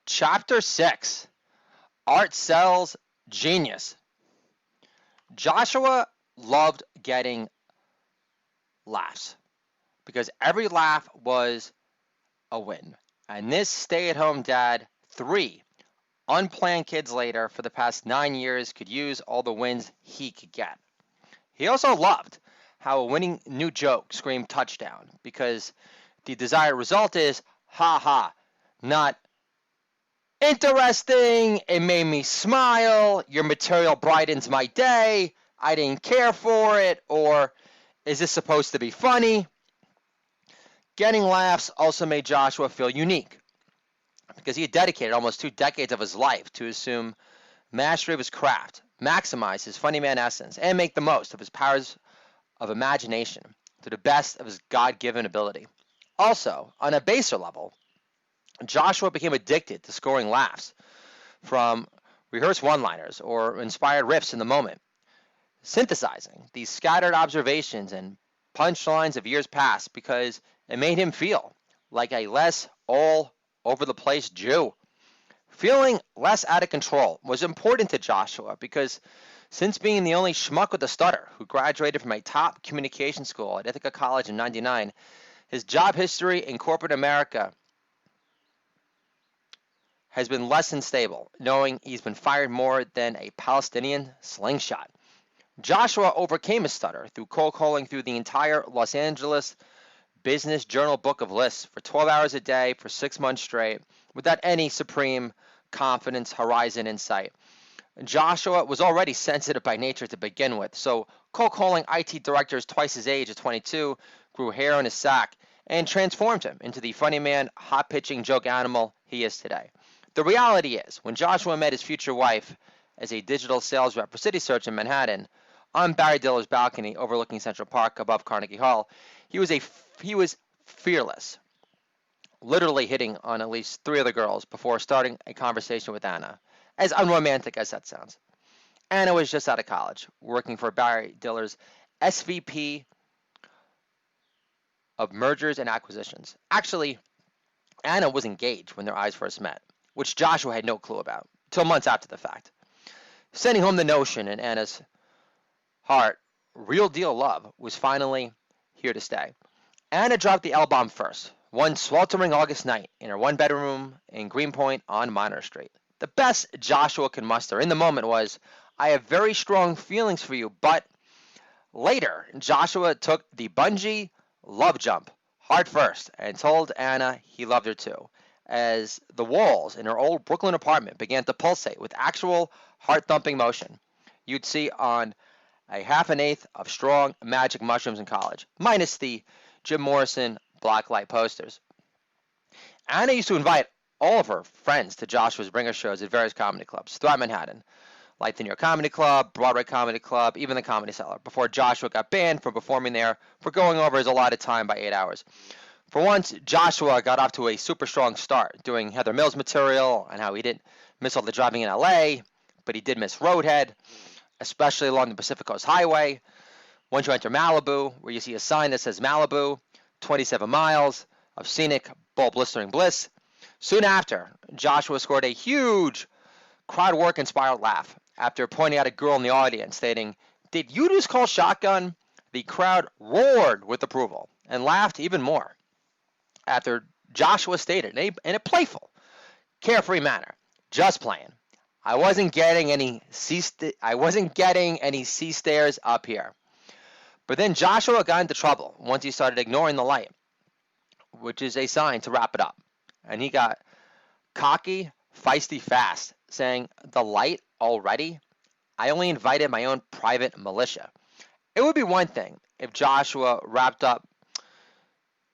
Chapter 6 Art Sells Genius. Joshua loved getting laughs because every laugh was a win. And this stay at home dad, 3 unplanned kids later for the past 9 years, could use all the wins he could get. He also loved how a winning new joke screamed touchdown because the desired result is ha ha, not interesting, it made me smile, your material brightens my day, I didn't care for it, or is this supposed to be funny? Getting laughs also made Joshua feel unique because he had dedicated almost 2 decades of his life to assume mastery of his craft, maximize his funny man essence, and make the most of his powers of imagination to the best of his God-given ability. Also, on a baser level, Joshua became addicted to scoring laughs from rehearsed one-liners or inspired riffs in the moment, synthesizing these scattered observations and punchlines of years past because it made him feel like a less all-over-the-place Jew. Feeling less out of control was important to Joshua because since being the only schmuck with a stutter who graduated from a top communication school at Ithaca College in '99, his job history in corporate America has been less than stable, knowing he's been fired more than a Palestinian slingshot. Joshua overcame his stutter through cold calling through the entire Los Angeles Business Journal book of lists for 12 hours a day for 6 months straight without any supreme confidence horizon in sight. Joshua was already sensitive by nature to begin with, so cold calling IT directors twice his age at 22 grew hair on his sack and transformed him into the funny man, hot pitching joke animal he is today. The reality is, when Joshua met his future wife as a digital sales rep for CitySearch in Manhattan, on Barry Diller's balcony overlooking Central Park above Carnegie Hall, he was fearless, literally hitting on at least 3 other girls before starting a conversation with Anna, as unromantic as that sounds. Anna was just out of college, working for Barry Diller's SVP of Mergers and Acquisitions. Actually, Anna was engaged when their eyes first met, which Joshua had no clue about, till months after the fact, sending home the notion in Anna's heart real deal love was finally here to stay. Anna dropped the L-bomb first, one sweltering August night in her one-bedroom in Greenpoint on Minor Street. The best Joshua could muster in the moment was, I have very strong feelings for you, but later, Joshua took the bungee love jump heart first and told Anna he loved her too, as the walls in her old Brooklyn apartment began to pulsate with actual heart-thumping motion you'd see on a half an eighth of strong magic mushrooms in college, minus the Jim Morrison blacklight posters. Anna used to invite all of her friends to Joshua's bringer shows at various comedy clubs throughout Manhattan, like the New York Comedy Club, Broadway Comedy Club, even the Comedy Cellar, before Joshua got banned from performing there for going over his allotted time by 8 hours. For once, Joshua got off to a super strong start, doing Heather Mills material and how he didn't miss all the driving in LA, but he did miss Roadhead, especially along the Pacific Coast Highway. Once you enter Malibu, where you see a sign that says Malibu, 27 miles of scenic, ball-blistering bliss. Soon after, Joshua scored a huge crowd work-inspired laugh after pointing out a girl in the audience, stating, "Did you just call shotgun?" The crowd roared with approval and laughed even more after Joshua stated in a playful, carefree manner, "Just playing. I wasn't getting any C stairs up here." But then Joshua got into trouble once he started ignoring the light, which is a sign to wrap it up. And he got cocky, feisty fast, saying, "The light already? I only invited my own private militia." It would be one thing if Joshua wrapped up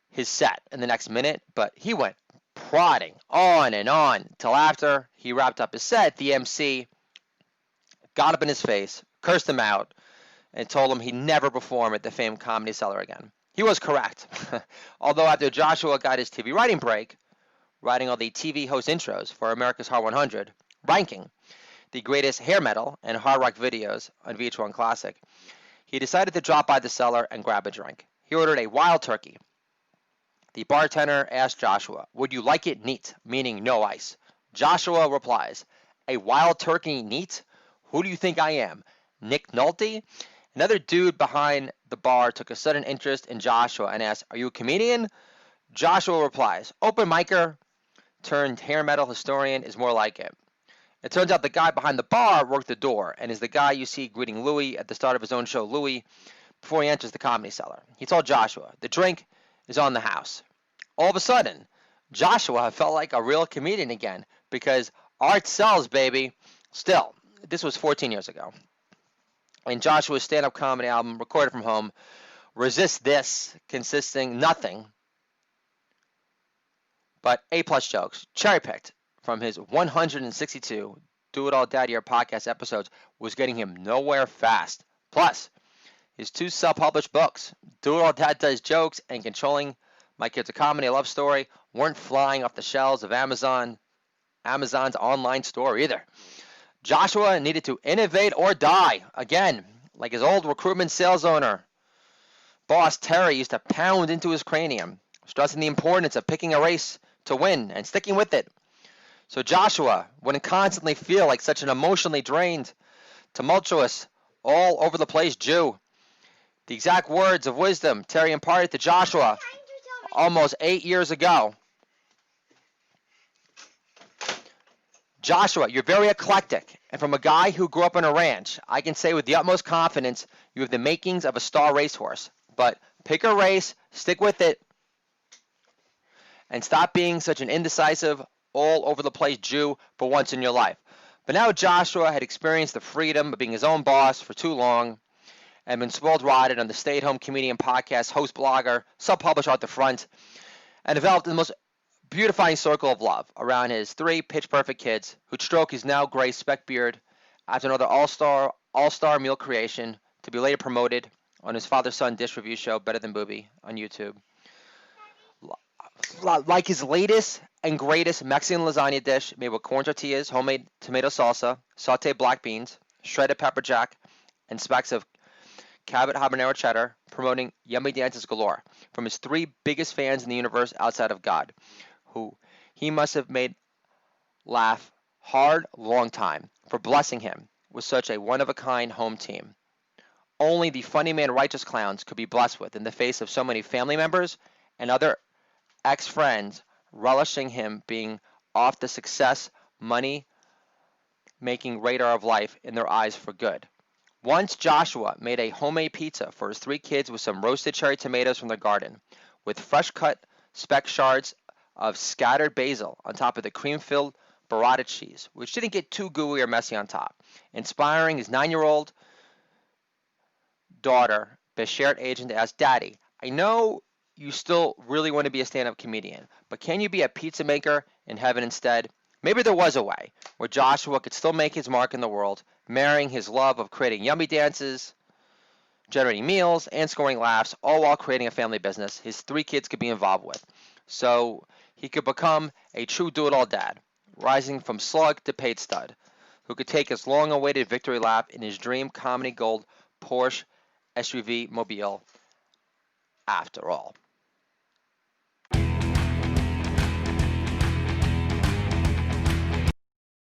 his set in the next minute, but he went prodding on till after he wrapped up his set, the MC got up in his face, cursed him out, and told him he'd never perform at the famed Comedy Cellar again. He was correct. Although after Joshua got his TV writing break, writing all the TV host intros for America's Hot 100, ranking the greatest hair metal and hard rock videos on VH1 Classic, he decided to drop by the cellar and grab a drink. He ordered a wild turkey. The bartender asked Joshua, "Would you like it neat?" meaning no ice. Joshua replies, "A wild turkey neat? Who do you think I am? Nick Nolte?" Another dude behind the bar took a sudden interest in Joshua and asked, "Are you a comedian?" Joshua replies, "Open micer turned hair metal historian is more like it." It turns out the guy behind the bar worked the door and is the guy you see greeting Louis at the start of his own show, Louis, before he enters the Comedy Cellar. He told Joshua, "The drink is on the house." All of a sudden, Joshua felt like a real comedian again because art sells, baby. Still, this was 14 years ago. And Joshua's stand-up comedy album, recorded from home, Resist This, consisting nothing but A-plus jokes, cherry-picked from his 162 Do It All Dad Year podcast episodes, was getting him nowhere fast. Plus, his two self-published books, Do It All Dad Does Jokes and Controlling My Kids a Comedy, a Love Story, weren't flying off the shelves of Amazon's online store either. Joshua needed to innovate or die. Again, like his old recruitment sales owner, boss Terry, used to pound into his cranium, stressing the importance of picking a race to win and sticking with it. So Joshua wouldn't constantly feel like such an emotionally drained, tumultuous, all over the place Jew. The exact words of wisdom Terry imparted to Joshua almost 8 years ago. Joshua, you're very eclectic, and from a guy who grew up on a ranch, I can say with the utmost confidence you have the makings of a star racehorse. But pick a race, stick with it, and stop being such an indecisive, all-over-the-place Jew for once in your life. But now Joshua had experienced the freedom of being his own boss for too long and been spoiled rotten on the stay-at-home comedian podcast, host, blogger, self-published at the front, and developed the most beautifying circle of love around his 3 pitch-perfect kids who'd stroke his now gray speck beard after another all-star meal creation to be later promoted on his father-son dish review show, Better Than Booby, on YouTube. Like his latest and greatest Mexican lasagna dish made with corn tortillas, homemade tomato salsa, sauteed black beans, shredded pepper jack, and specks of Cabot habanero cheddar, promoting yummy dances galore from his 3 biggest fans in the universe outside of God, who he must have made laugh hard long time for blessing him with such a one-of-a-kind home team. Only the funny man righteous clowns could be blessed with in the face of so many family members and other ex-friends relishing him being off the success, money-making radar of life in their eyes for good. Once Joshua made a homemade pizza for his 3 kids with some roasted cherry tomatoes from their garden, with fresh-cut speck shards of scattered basil on top of the cream-filled burrata cheese, which didn't get too gooey or messy on top, inspiring his 9-year-old daughter, Beshert Agent, to ask, "Daddy, I know you still really want to be a stand-up comedian, but can you be a pizza maker in heaven instead?" Maybe there was a way where Joshua could still make his mark in the world, marrying his love of creating yummy dances, generating meals, and scoring laughs, all while creating a family business his 3 kids could be involved with. So he could become a true do-it-all dad, rising from slug to paid stud, who could take his long-awaited victory lap in his dream comedy gold Porsche SUV mobile after all.